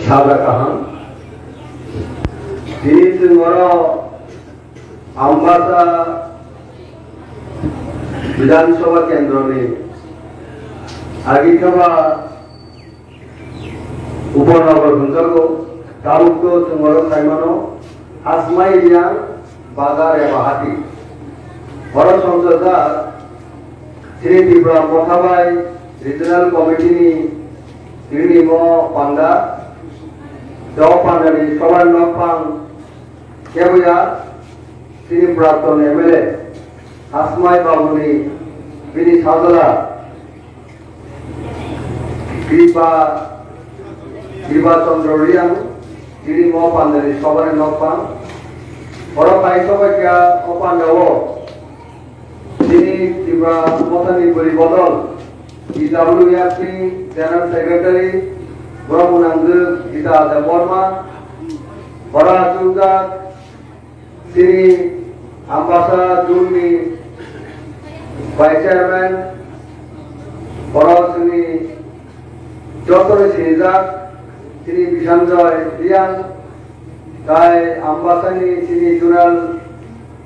সাদাকাহান তিনি তোমার আমবাসা বিধানসভা কেন্দ্র নেই আগিখাবা উপনগর হঞ্জাগো তালুকো তোমার সাইমানো আসমাই রিয়াং বাজার এবা হাতি বড় সংসদা শ্রী ত্রিপুরা মথাবাই রিজনাল কমিটিনি তিনিম পান্ডা দ পান্ডানি সবার নফাং কেবয়া তিনি প্রাক্তন এমএলএ আসমাই বাবুনি বিনি সাজলা কৃপা চন্দ্র রিয়াং তিনি ম পান্ডানি সবার নফাং বড় পাই সবাইকে অপান্ডাও তিনি ত্রিপুরা মথানি পরিবদল ইডাব্লিউএফপি জেনারেল সেক্রেটারি ব্রহ্মনন্দ গীতা আদা বর্মা বড়া চুগা শ্রী আমবাসা জুলমি ভাইস চেয়ারম্যান বড় শ্রী যতরে সিজাক শ্রী বিশাঞ্জয় রিয়াং তাই আমবাসানি Shri zonal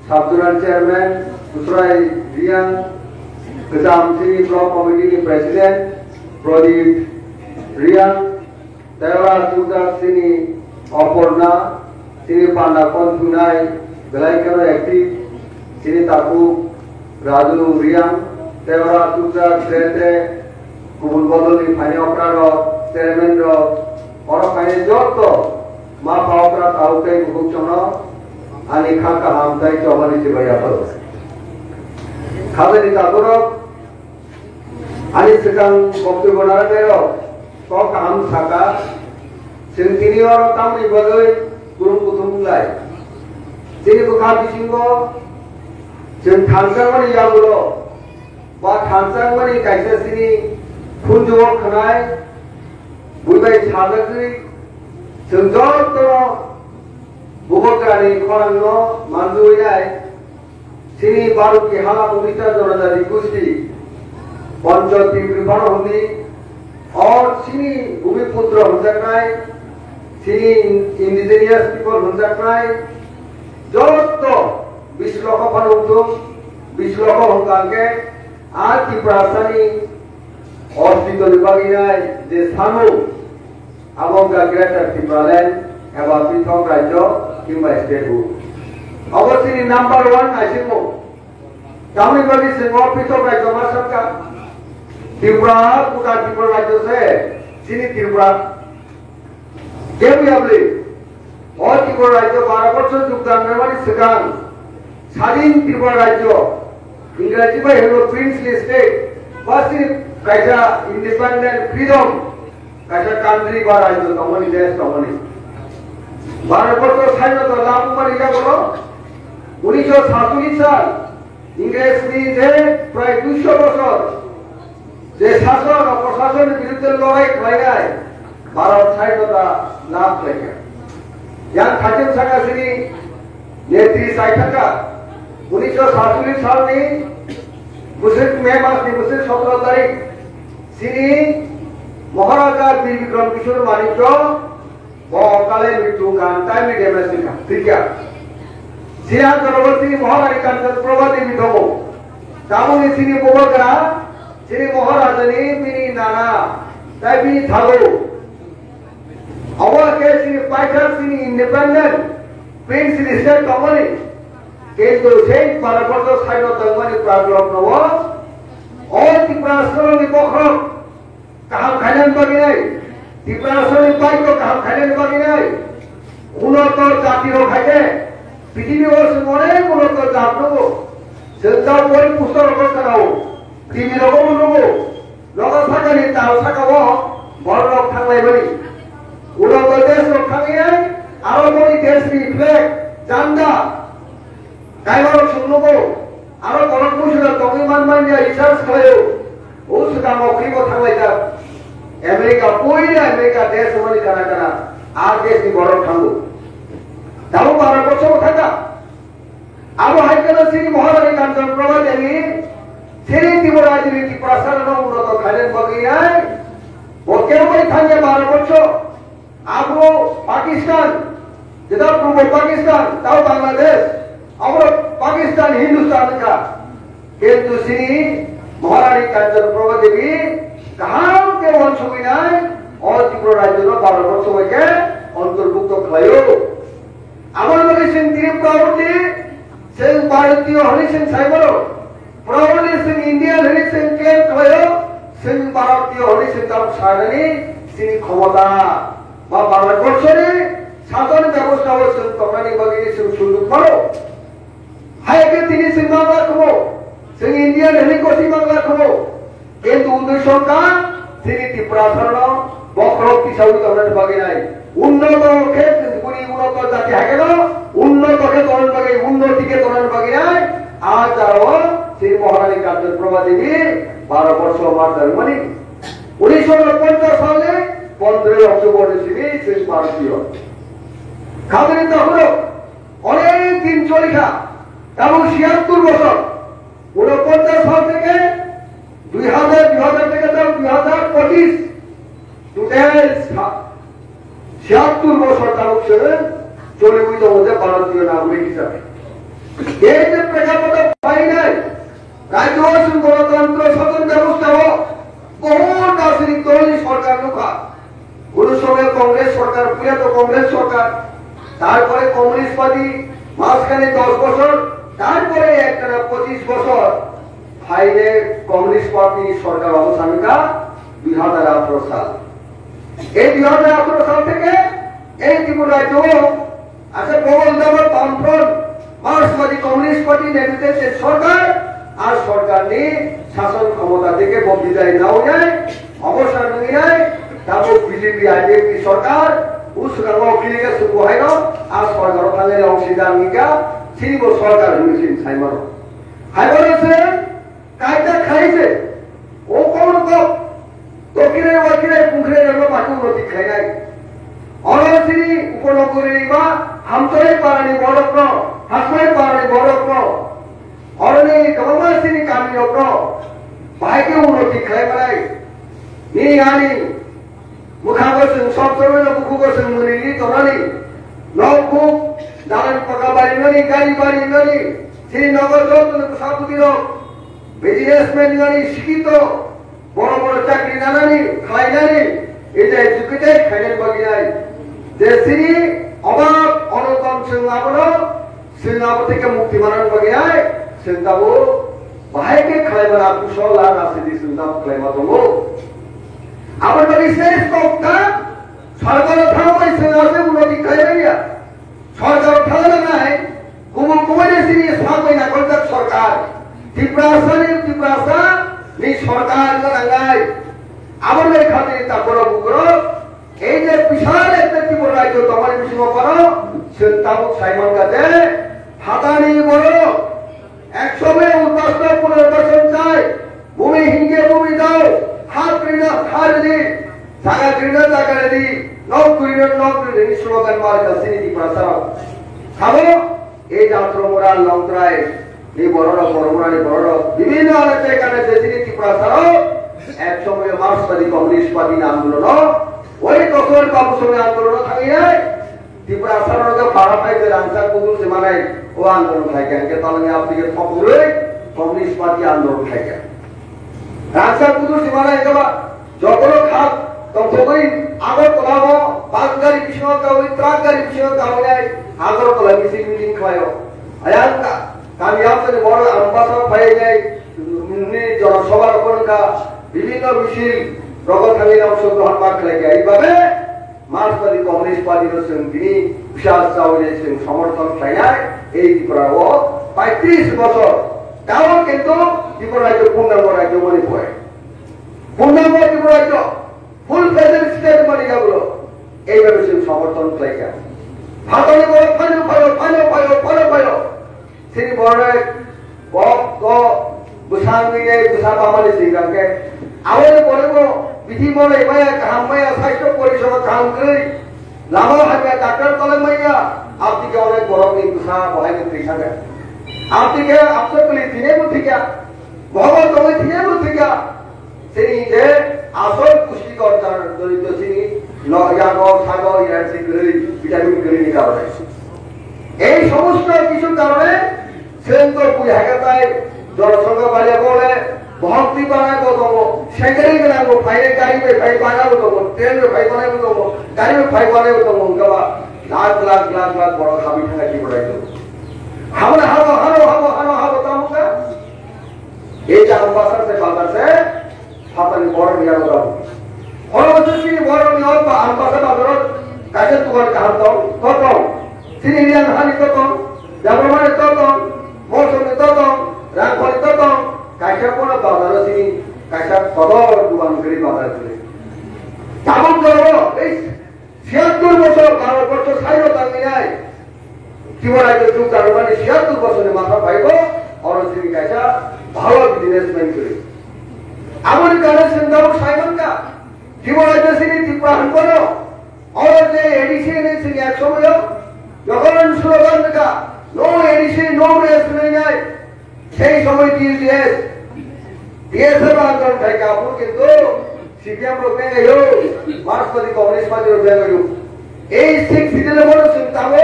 sub zonal chairman সুসরাই Reang Ketam Sini Pro Committee President Pradeep Rian Dewa Suda Sini Oporna Sini Panda Kontunai Belaikano Active Sini Taku Raju Rian Dewa Suda Grete Kubul Bodoli Pani Oprado Teremendo Oro Pani Joto Ma Paopra Taukai Bukchono Ani Khaka Hamtai Chomani Chibaya Palo Khabari Takurok Ani sedang waktu benar bero, kau kaham saka, sentini orang tamu ibagai kurung kutung mulai. Sini bukan bisinggo, sen thansang mani yang ulo, bah thansang mani kaisa sini punjau kenai, budai chadagri, senjol to, bukokani korang no mandu ilai, sini baru kihala murita jonadari gusti. पंचायती विभाग होंगी और सीनी भूमिपुत्र हो सकता है सीनी indigenous people हो सकता है जो तो 20 लाख पर उठो 20 लाख होगा के आज की प्रार्थनी हॉस्पिटल विभाग है जे सानो अब का ग्रेटर टिप्रालैंड एवं पृथक राज्य किंबा स्टेट हो अवश्य नंबर 1 आइसिमो कामी बगी से पृथक राज्य में सबका त्रिपुरा पुटा त्रिपुरा राज्य से सीनी त्रिपुरा केबीआबली और त्रिपुरा राज्य 12 वर्ष योगदान मेवारी सकान स्वाधीन त्रिपुरा राज्य इंग्रजी में हेलो प्रिंसली स्टेट बस कैसा इंडिपेंडेंट फ्रीडम कैसा कंट्री का राज्य तमनी देश तमनी 12 वर्ष साइनो तो लाभ पर क्या बोलो 1947 साल इंग्रेज नी जे प्राय 200 বছর যে শাসন ও প্রশাসনের বিরুদ্ধে লড়াই খাইগায় ভারত স্বাধীনতা লাভ করেছে ইয়ান থাকেন সাকাশিনী নেত্রী সাইথাকা 1947 সাল में मुस्लिम मई मास में मुस्लिम 17 तारीख श्री महाराजा वीर विक्रम किशोर मानिक अकाले मृत्यु टाइम डैमेज त्रिका सिया गर्भवती महारानी कांचन प्रभा देवी धमो दामुनि श्री बोबकरा श्री महाराजनी बिनी नाना तभी थागो अवर के श्री पाइथर Shri independent prince Shri state कमनी केंद्र से 12 वर्ष साइनो तंगमनी प्रागलक नव और त्रिपुरासनी पोखर कहां खानेन बगी नहीं त्रिपुरासनी पाई को कहां खानेन बगी नहीं उन्नत जाति रो खाइते पृथ्वी और मने उन्नत जात नो सेंटा कोई पुस्तक को कराओ टीवी लोगों लोगों लोगों साका नहीं ताऊ साका वो बड़ लोग थांगलाई बनी उन्नत देश लोग थांगी है आरो मोनी देश की फ्लैग झंडा कायरो सुनो को आरो बड़ मुश्किल तोगी मान या रिसर्च करो उस का मौके को थांगलाई जा अमेरिका कोई नहीं अमेरिका देश मनी करा आर देश की बड़ थांगो दाऊ 12 वर्ष थाका अब हाइकल श्री महारानी कांचन प्रभा देवी श्री त्रिपुराजी त्रिपुरा उन्नत खानेन बगी है वो केवल थांगे 12 वर्ष Abu Pakistan, যেটা পূর্ব পাকিস্তান তাও বাংলাদেশ, আমরা পাকিস্তান হিন্দুস্তান का কিন্তু তিনি মহারানী কাঞ্চনপ্রভা দেবী কাহার के वंश বিনায় और ত্রিপুরা রাজ্যর 12 বছর সময়কে অন্তর্ভুক্ত খায়ও আমার বলে সিং তিনি প্রাউডলি সিং ভারতীয় হলি সিং সাইবর প্রাউডলি সিং ইন্ডিয়ান হলি সিং ক্লেম খায়ও সিং ভারতীয় হলি সিং তার সারানি তিনি ক্ষমতা বা ভারতবর্ষের শাসন ব্যবস্থা হচ্ছে তখনই বাগিয়ে সুযোগ করো হাইকে তিনি সিং বাংলা খবো সিং ইন্ডিয়ান হেলিকপ্টার বাংলা খবো কিন্তু উদয় সরকার তিনি ত্রিপুরা ধরন বক্রক্তি সাউথ তখন বাগে নাই উন্নত ক্ষেত্রে পুরি উন্নত জাতি হাগে না উন্নত কে তখন বাগে উন্নতিকে তখন বাগে নাই আজ আরো শ্রী মহারানী কাঞ্চনপ্রভা দেবী 12 বছর মাস মানে 1950 সালে 15 অক্টোবর তিনি শেষ ভারতীয় খাবারের তখন অনেক দিন চলিখা এবং 76 বছর 49 সাল থেকে 2000 থেকে 2025 টোটাল 76 বছর তালুক ছেড়ে চলে বুঝতে হচ্ছে ভারতীয় নাগরিক হিসাবে এই যে প্রেক্ষাপট পাই নাই রাজ্য গণতন্ত্র শাসন ব্যবস্থা হোক বহু রাজনৈতিক দলই সরকার লোকা কোনো সময় কংগ্রেস সরকার পুরে তো কংগ্রেস সরকার তারপরে কমিউনিস্ট পার্টি মাঝখানে 10 বছর তারপরে একটা 25 বছর ফাইলে কমিউনিস্ট পার্টি সরকার অবসানকা 2018 সাল এই 2018 সাল থেকে এই ত্রিপুরা রাজ্য আছে প্রবল দাবার বামফ্রন্ট মার্ক্সবাদী কমিউনিস্ট পার্টি নেতৃত্বে সরকার আর সরকার নিয়ে শাসন ক্ষমতা থেকে বিদায় নাও যায় অবসর নিয়ে যায় তারপর বিজেপি আইপিএফ সরকার उसका नौकरी के सुबह है ना आज सरकार थाने अंशीदार निका सिर्फ सरकार हुई साइमर हाइबर से कायदा खाई से वो कौन को तो किरे वकिरे पुखरे जब बाटू नदी खाई नहीं और सिरी उपनगरी बा हम तो ही पारनी बड़क नो हसमे पारनी बड़क नो और ने कममा सिरी कामी नो भाई के उन्नति खाई बनाई नहीं आनी मुखागोसं सब समय न मुखगोसं मुनिली तोरानी नौकुक दान पका बारी ननी गाड़ी बारी ननी श्री नगर जोतन सापुती नो बिजनेसमैन ननी शिक्षित बड़ बड़ चाकरी नानी खाई नानी এটা এডুকেটেড খাইনের বাগিনাই যে শ্রী অবাক অনতম সিংহাবন সিংহাবন থেকে মুক্তি মানান বাগিনাই সিংহাবো ভাইকে খাইবার কুশল আর আসিদি সিংহাব খাইবা দমো আমার বাড়ি শেষ কক্তা সরকার থামাই সিংহাসনে উন্নতি খাইবাইয়া সরকার থামালে নাই কুমুল কুমারে শ্রী সামনে না কলকাতা সরকার ত্রিপুরা নি সরকার গাঙ্গাই আমাদের খাতে তারপর বুকর এই যে বিশাল একটা ত্রিপুরা রাজ্য তোমার বিষ্ণু করো সিন্তাবুক সাইমন কাছে হাতানি বড় 100 উদ্বাস্ত পুনর্বাসন চাই ভূমি হিঙ্গে ভূমি দাও হাত ক্রীড়া হারদি জায়গা ক্রীড়া জায়গা রেডি নৌকরি স্লোগান মার কাছে ত্রিপুরা সারা খাবো এই যাত্রা মোরাল লংত্রায় এই বড়রা বিভিন্ন আলোচনা এখানে দেশে ত্রিপুরা সারা এক সময় মার্ক্সবাদী কমিউনিস্ট পার্টি আন্দোলন ওই তখন বাবু সঙ্গে আন্দোলন থাকে ত্রিপুরা সাধারণত ভাড়া পাইতে রাংসা কুকুর সীমানায় ও আন্দোলন থাকে তাহলে আপনি সকলে কমিউনিস্ট পার্টি আন্দোলন থাকে রাংসা কুকুর সীমানায় যখন খাত তখন আগর তোলাব বাস গাড়ি পিছনে ওই ট্রাক গাড়ি পিছনে তাহলে আগর তোলা মিটিং খায় আয়াঙ্কা কামিয়াব থেকে বড় আম্বাসা পাই যায় জনসভার ওখানকার বিভিন্ন মিছিল প্রগতির অংশগ্রহণ মাত্রায় এইভাবে মার্ক্সবাদী কমিউনিস্ট পার্টির তিনি বিশাল চাউলের সমর্থন চাইনায় এই ত্রিপুরা ও 35 বছর তাও কিন্তু ত্রিপুরা রাজ্য পূর্ণাঙ্গ রাজ্য মনে পড়ে পূর্ণাঙ্গ ত্রিপুরা রাজ্য ফুল ফেডারেল স্টেট বনে গেল এইভাবে সমর্থন চাইছে ভাতনে বড় ফাইল তিনি বড় বুসাঙ্গিয়ে বুসা পামালি সিংগাকে আওয়ালে বলব বিধি বলে মায়া কাহামায়া স্বাস্থ্য পরিষেবা কাম করে লামা হাবে ডাক্তার তলে মাইয়া আপনিকে অনেক বড় বুসা বহাইতে থাকে আপনিকে আপসকলি দিনে বুথিকা ভগবান তুমি দিনে বুথিকা সেই যে আসল পুষ্টিকর দরিদ্র সিনি ইয়াগো সাগর কারণে এই সমস্ত কিছু কারণে সেন্দ্র বুঝাগাতায় জনসংখ্যা বাড়িয়ে বলে ভক্তি বানাবো দেবো সেখানে বানাবো ফাইলে গাড়ি में फाइल বানাবো দেবো ট্রেন में फाइल বানাবো দেবো গাড়ি में फाइल বানাবো দেবো গবা লাখ লাখ লাখ লাখ বড় হাবি থাকা কি বড়াই দেবো হাবো হাবো হাবো হাবো হাবো হাবো তামুকা এই জাম বাসার से বাজার से ফাতানি বড় নিয়া দাও হরবছর বড় নিয়া বা আম বাসা বাজার কাজে তোমার কাম দাও কত সিরিয়ান হানি কত জাবরমানে কত মৌসুমে কত রাখলি কত কাইসা কোন বাজার সিনি কাইসা সদর দোকান করে বাজার করে কেমন করবো এই ৭৬ বছর ১২ বছর স্বাধীনতা নাই জীবনায় যুগ কারণ মানে ৭৬ বছরের মাথা পাইব অরসিনী কাইসা ভালো বিজনেসম্যান করে আমেরিকানের সিন্দাবক সাইমনকা জীবনায় সিনি ত্রিপুরান করো और जे एडीसी ने सिनी एक समय যখন স্লোগান লেখা নো এডিসি নো রেস नहीं যায় সেই সময় টিএস টিএস এর আন্দোলন থেকে আপনি কিন্তু সিপিএম লোক में गयो मार्क्सवादी कम्युनिस्ट पार्टी लोक में गयो এই সিক সিটিলে বড় চিন্তা হবে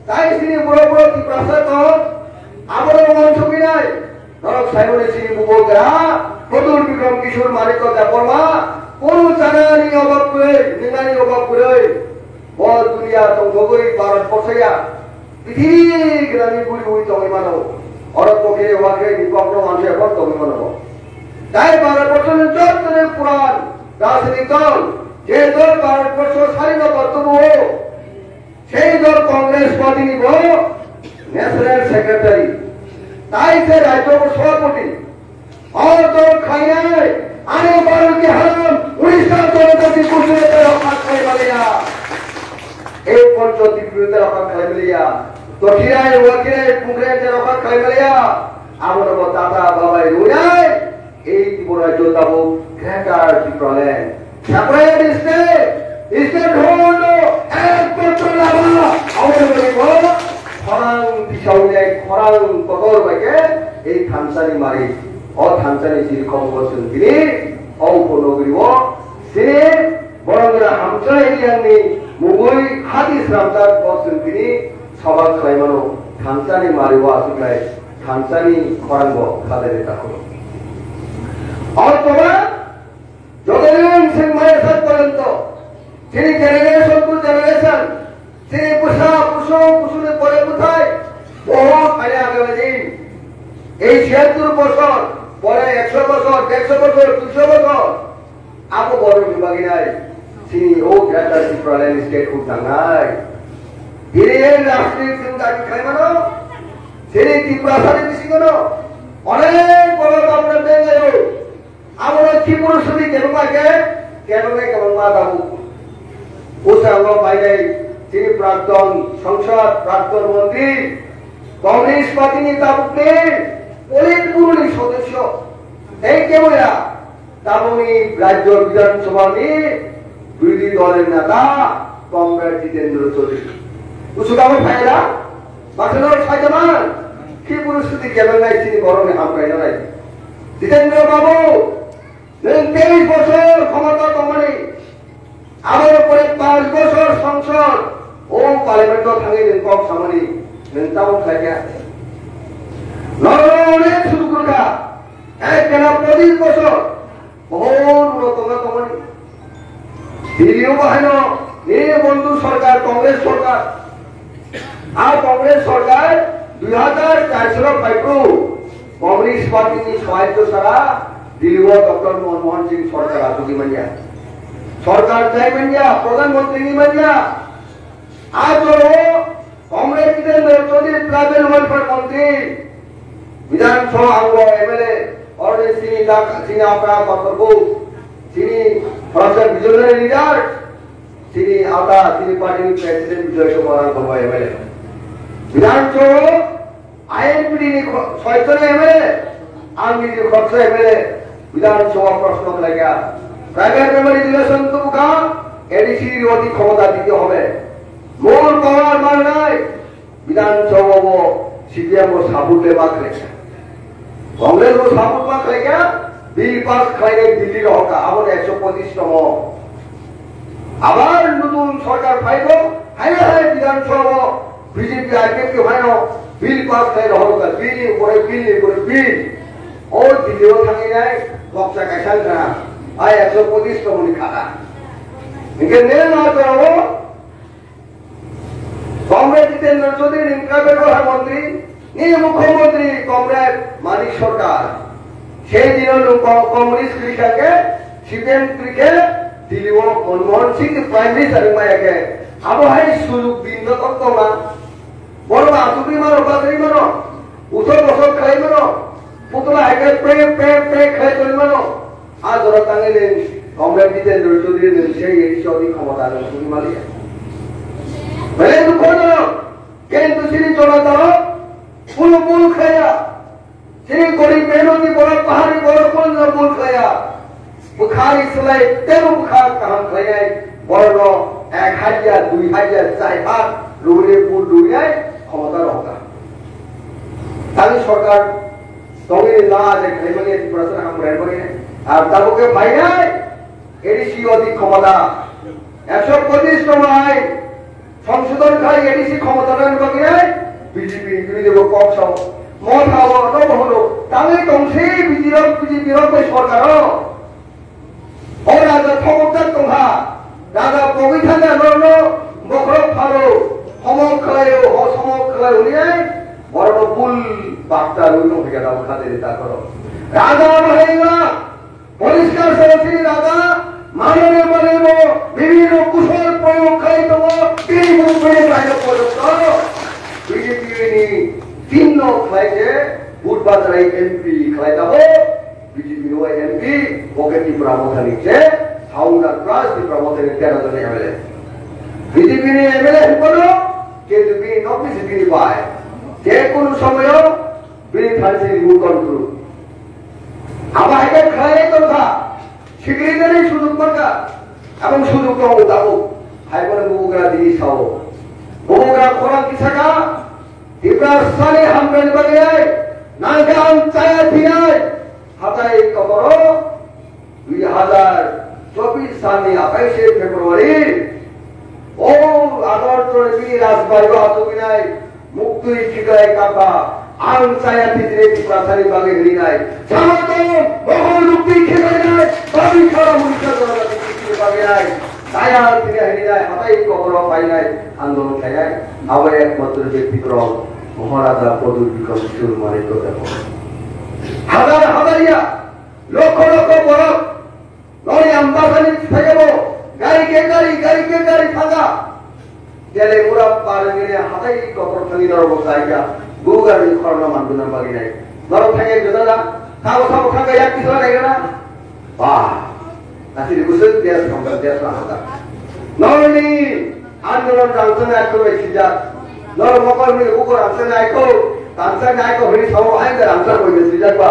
তাই সিনি বড় বড় ত্রিপ্রাসা তো আমার মঞ্চ বিনাই নরক সাইমনে সিনি বুবগা প্রদুর বিক্রম কিশোর মালিক কথা পরমা কোন জানানি অভাব করে নিনানি অভাব করে বল দুনিয়া তো গগরি ভারত বসেয়া পৃথিবী গ্রামী গুলি গুলি তুমি মানো অরব পক্ষে ওয়াকে নিকম্ন মানুষ এখন তুমি মানো তাই ভারতবর্ষের যতনে পুরাণ রাজনীতি দল যে দল ভারতবর্ষ স্বাধীনতা তবু সেই দল কংগ্রেস পার্টি নিব ন্যাশনাল সেক্রেটারি তাই সে রাজ্য সভাপতি और तो खाया आने वालों के हराम उड़ीसा जनता की कुर्सी पे रखा खाई मिलिया एक पंचोती विरुद्ध रखा खाई मिलिया तो किराए वकील पुंगरे से रखा खाई मिलिया आमर बताता बाबा रुनाय এই ত্রিপুরা যোদ্ধাবো গ্রেটার ত্রিপুরালে ছাপড়ায় इसके ढोल एक पत्र लावा আমাদের বলিব খরাং দিশাউলে খরাং পকর বাইকে এই থানসানি মারি অথানসানি জিরকম বলছেন তিনি অপনগরীব সে বড়গরা হামচা এরিয়ানি মুগই হাদিস রামদাস বলছেন তিনি সভা খাইমানো থানসানি মারিব আসুকাই থানসানি খরাঙ্গ খাদের তাকো অথবা যতদিন সিং মায়ের সাথ পর্যন্ত তিনি জেনারেশন টু জেনারেশন তিনি পুষুনে পরে কোথায় বহু খাইলে আগে দিন এই ৭৬ বছর পরে ১০০ বছর ১৫০ বছর ২০০ বছর আপু বড় বিভাগী নাই তিনি ও গ্রেটার ত্রিপুরাল্যান্ড স্টেট উদ্যান নাই তিনি রাষ্ট্রীয় চিন্তাকে খাই মানো তিনি ত্রিপুরা সাথে বেশি কোনো অনেক বড় আপনার দেয় আমরা ত্রিপুরা শুধু কেন পাকে কেন কেমন মা বাবু উৎসাহ বাইরে তিনি প্রাক্তন সংসদ প্রাক্তন মন্ত্রী কংগ্রেস পার্টি নেতা পলিট ব্যুরোর সদস্য এই কেবলা তামনি রাজ্য বিধানসভা বিরোধী দলের নেতা কংগ্রেস জিতেন্দ্র চৌধুরী উসুকামে ফায়দা বাসনের ফায়দামান কি পরিস্থিতি কেবল নাই তিনি গরমে হামকাই নাই জিতেন্দ্র বাবু 23 বছর ক্ষমতা দমনে আমার উপরে 5 বছর সংসদ ও পার্লামেন্ট থাকি কম সামনে নেতাও খাইয়া নরনে শুরু করা এক কেন 25 বছর বহুত উন্নত দমনে দিল্লিও বাহিন নিয়ে বন্ধু সরকার কংগ্রেস সরকার আর কংগ্রেস সরকার 2004 পাইকু কংগ্রেস পার্টি সহায়তা ছাড়া দিল্লি ডক্টর মনমোহন সিং সরকার আসুকি মানিয়া সরকার চাই মানিয়া প্রধানমন্ত্রী মানিয়া আজ কংগ্রেস জিতেন্দ্র চৌধুরী ট্রাইবেল ওয়েলফেয়ার মন্ত্রী বিধানসভা অঙ্গ এমএলএ और सिनी आपका कर्तव्य सिनी फॉर विजनरी लीडर सिनी आता सिनी पार्टी प्रेसिडेंट विजय कुमार बाबा एमएलए विधानसभा आईएनपीडी ने 76 एमएलए आर्मी के खर्च एमएलए विधानसभा प्रश्न লাগা প্রাইভেট মেমোরি রিলেশন তো কা এডিসি অতি ক্ষমতা দিতে হবে মূল পাওয়ার মান নাই বিধানসভা সিপিএম ও সাবুতে বাকরে कांग्रेस को साबुत मत लेगा बिल पास खाइले दिल्ली होगा आबर 125 तम আবার নতুন সরকার পাইব হাইলে হাই বিধানসভা যদি আইপিএল কে হয় না বিল পাস খাই রহল কা বিল বিল ও দিল্লিও থাকি নাই বক্সা কাইসাল কানা আয় 125 টাকা খাতা ইনকে নেল না করো কংগ্রেস জিতেন্দ্র চৌধুরী ইনকা ব্যবহার মন্ত্রী এই মুখ্যমন্ত্রী কংগ্রেস মানিক সরকার সেই দিন কমিউনিস্ট কৃষকে সিপিএম কৃষকে দিল্লি মনমোহন সিং প্রাইম মিনিস্টার মায়াকে আবহাই সুযোগ দিন করতো না বড় আসুকি মানো বাজারি মানো উত্তর বছর খাই মানো পুতলা হেকে প্রে খাই চলি মানো আজ ওরা টাঙিলে কংগ্রেস জিতেন্দ্র চৌধুরী সেই এই ক্ষমতা তুমি মালিয়া বলে দুঃখজনক কিন্তু শ্রী জনতা ফুল খাইয়া শ্রী গরিব মেহনতি বড় পাহাড়ি বড় ফুল খাইয়া বুখারি সেলাই তেরো বুখার কাহান খাইয়াই বড় 1000 2000 4,000 রুড়ে ফুল ডুবিয়ায় ক্ষমতা রহতা তাহলে সরকার তবে না যে খাইমানি প্রশ্ন আমরা বলি আর তাবুকে ভাই নাই এডিসি অধিক ক্ষমতা 125 টাকায় সংশোধন খাই এডিসি ক্ষমতাটা নিবাগে বিজেপি বিরোধী কম মত হবো হলো তাহলে কমসে বিজেপির সরকার ও রাজা ক্ষমতা তোমা রাজা পবিথানে নরনো বকর ফালো সমক খায় উনিয়াই বড় ফুল বার্তা রইল হয়ে গেল খাদের তা করো রাজা হইলা পরিষ্কার সরসী রাজা মাননীয় বলিব বিভিন্ন কুশল প্রয়োগ খাই দেব তিনি মুখে বাইরে পর্যন্ত বিজেপি তিন খাইছে বুধবার এমপি খাই দেব বিজেপি এমপি ওকে ত্রিপুরা মধ্যে নিচ্ছে হাউন্ডার প্লাস ত্রিপুরা মধ্যে 13 জন এমএলএ বিজেপি এমএলএ হলো কিন্তু বিজেপি পায় যে কোন সময় বিল থাকছে রিমুভ করু আবার এটা খায় কথা স্বীকৃতি সুযোগ দরকার এবং সুযোগ তো দাবো হাই বলে বুবুগরা দিই সাও বুবুগরা কোরআন কি থাকা ইব্রাহিম সালে হামবেন বাগে নাগান চায়া দিয়ায় হাতাই কবর 2024 সালে 28 ফেব্রুয়ারি ও আগরতলা রাজবাড়ি আতবিনায় মুক্তি ঠিকায় কাকা আং চায়া দিতে প্রাথারি বাগে হই নাই জামাতো বহু মুক্তি ঠিকায় নাই বাবি খারাপ মুক্তি করা দিতে বাগে নাই ছায়া দিতে হই নাই হাতাই কবর পাই নাই আন্দোলন খায় আবার একমাত্র ব্যক্তিক্রম মহারাজা পদুর বিক্রম শুরু মানে তো দেখো হাজারিয়া লক্ষ বড় লরি আমদানি থাকব গাড়ি থাকা গেলে ওরা পারে গেলে হাতাই কবর খালি নরব জায়গা গুগারি খরনা মানদুনা বাগি নাই নরব থাকে দাদা খাও খাগা এক কিছু লাগে না বাহ আসি গুসল দেয়া সংবাদ দেয়া হাতা নরনি আন্দোলন রাজনা একবারে সিজা নর মকর মিলে উপর আছে নাইকো তানসা নাইকো হরি সব আইন্দা আনসার কইবে সিজাবা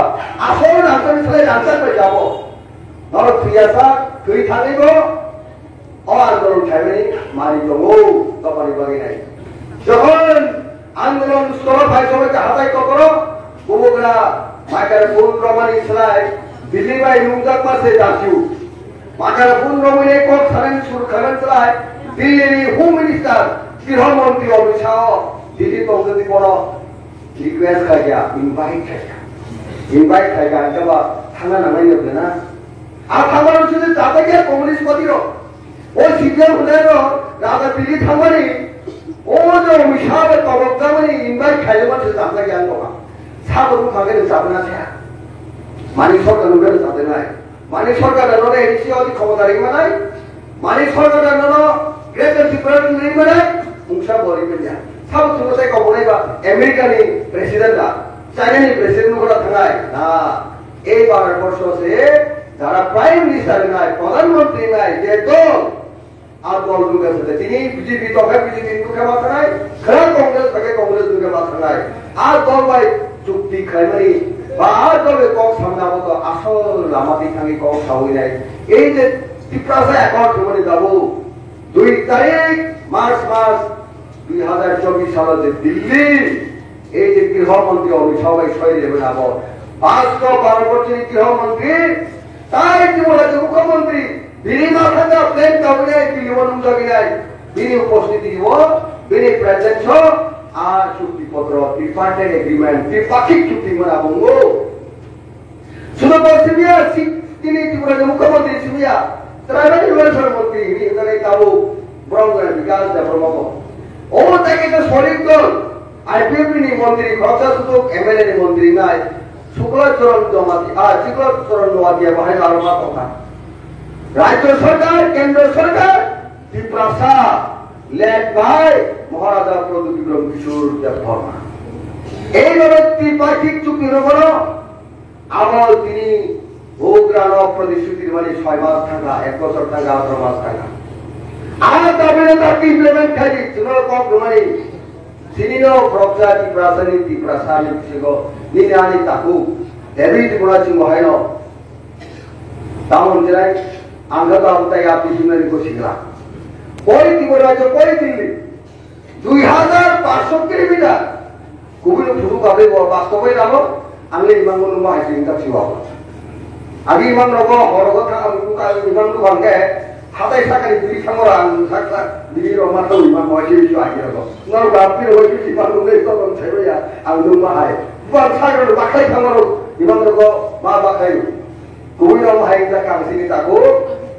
আসল আনসার ছেলে আনসার কই যাব নর ফিয়াসা তুই থাকিব ও আন্দোলন খাইবে মারি দেবো তপারি বাগি নাই যখন আন্দোলন স্তর ভাই সবাইকে হাতাই করো বুবুগরা মাকার ফুল রমানি ছেলাই দিল্লি ভাই নুঙ্গাক পাশে দাসিউ মাকার ফুল রমানি কোক খালেন সুর খালেন ছেলাই দিল্লির হোম মিনিস্টার গৃহমন্ত্রী অমিত শাহ দিল্লি কংগ্রেস বড় রিকোয়েস্ট খাইয়া ইনভাইট খাইয়া আনকাবা থানা নামাই নেবে না আর থামার যদি তাতে গিয়ে কমিউনিস্ট পার্টির ও সিপিএম হলে রাজা দিল্লি থামানি ও যে অমিত শাহ তরফ দামানি ইনভাইট খাইলে মাঝে তাতে গিয়ে আনকবা সাবরু খাগে যাবে না মানিক সরকার নুবের যাতে নাই মানিক সরকার নন এডিসি অধিক ক্ষমতা রেখে নাই মানিক সরকার নন গ্রেটার ত্রিপুরা রেখে নাই মুংসা বলিবে না সব সুরতে কবনে বা আমেরিকানি প্রেসিডেন্টরা চাইনানি প্রেসিডেন্ট গুলো থাকায় না এই ভারতবর্ষ সে যারা প্রাইম মিনিস্টার নাই প্রধানমন্ত্রী নাই যে দল আর দল দুর্গের সাথে তিনি বিজেপি তবে বিজেপি দুর্গে মাথা নাই খেলা কংগ্রেস থেকে কংগ্রেস দুর্গে মাথা নাই আর দল ভাই চুক্তি খাইমারি বা আর দলে কক সামনে মতো আসল লামাতি থাকি কক সাহই নাই এই যে ত্রিপুরা অ্যাকর্ড মানে যাব 2 তারিখ মার্চ 2024 সালে দিল্লি এই যে গৃহমন্ত্রী অমিত শাহ সই দেবেন আবার 512 বছরের গৃহমন্ত্রী তাই ত্রিপুরা মুখ্যমন্ত্রী তিনি মাথাটা প্লেন কাবনে দিল্লি অনুমতি নাই তিনি উপস্থিতি দিব তিনি প্রেজেন্ট আর চুক্তিপত্র ট্রিপার্টেড এগ্রিমেন্ট ত্রিপাক্ষিক চুক্তি মনে বঙ্গো শুধু সিবিয়া তিনি ত্রিপুরার মুখ্যমন্ত্রী সিবিয়া ত্রাইবাল ওয়েলফেয়ার মন্ত্রী ইনি এখানে তাবু ব্রহ্মগড় বিকাশ দেবর্মক ও তাকে তো সলিড দল আইপিএফ নি মন্ত্রী খরচা সুযোগ এমএলএ নি মন্ত্রী নাই শুক্লাচরণ জমাতি শুক্লাচরণ জমাতিয়া বাহাই আরমা কথা রাজ্য সরকার কেন্দ্র সরকার ত্রিপুরা লেড বাই মহারাজা প্রদ্যুৎ কিশোর দেব বর্মা এইভাবে ত্রিপাক্ষিক চুক্তির উপর আমল তিনি ভোগ্রাণ প্রতিশ্রুতির মানে 6 মাস থাকা 1 বছর থাকা 18 মাস থাকা আর তারপরে তাকে ইমপ্লিমেন্ট খাই চুনার কম মানে সিনিনো প্রজ্ঞা ত্রিপুরা সানি সিগো নিনানি তাকু ডেভিড মুরাচি মহায়ন তামন জেলায় আঙ্গত আবতাই আপনি শুনানি করেছিলেন ওই ত্রিপুরা রাজ্য কই দিল্লি 2500 কিলোমিটার কুবিল ফুরু কাবে বাস্তবে নাম আংলে ইমান মনুমা হাইসিং তা ছিওয়া আগে ইমান রব হরগথা ইমান তো ভাঙ্গে হাতাই সাকারি দুই সামরা সাকসা দিবি রমা তো ইমান মহাসি বিশু আগে রব নর বাপি রবি ইমান লুলে তো কোন ছাইয়া আং লুমা হাই বান সাগর বাখাই সামরো ইমান রব মা বাখাই কুবিল রম হাই তা কামসিনি তাকো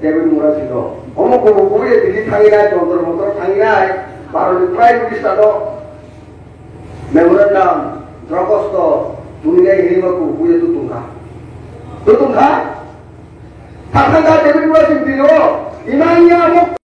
ডেভিড মুরাচি নো অমুক কুবিলে দিল্লি থাঙ্গি নাই যন্ত্র মন্ত্র থাঙ্গি নাই ভারতের প্রাইম মিনিস্টার মেমোরেন্ডাম দ্রকস্ত দুনিয়ায় হিরিমাকু বুঝে তুতুঙ্গা থাকাঙ্গা ডেভিড মুরাচি দিল ইমানিয়া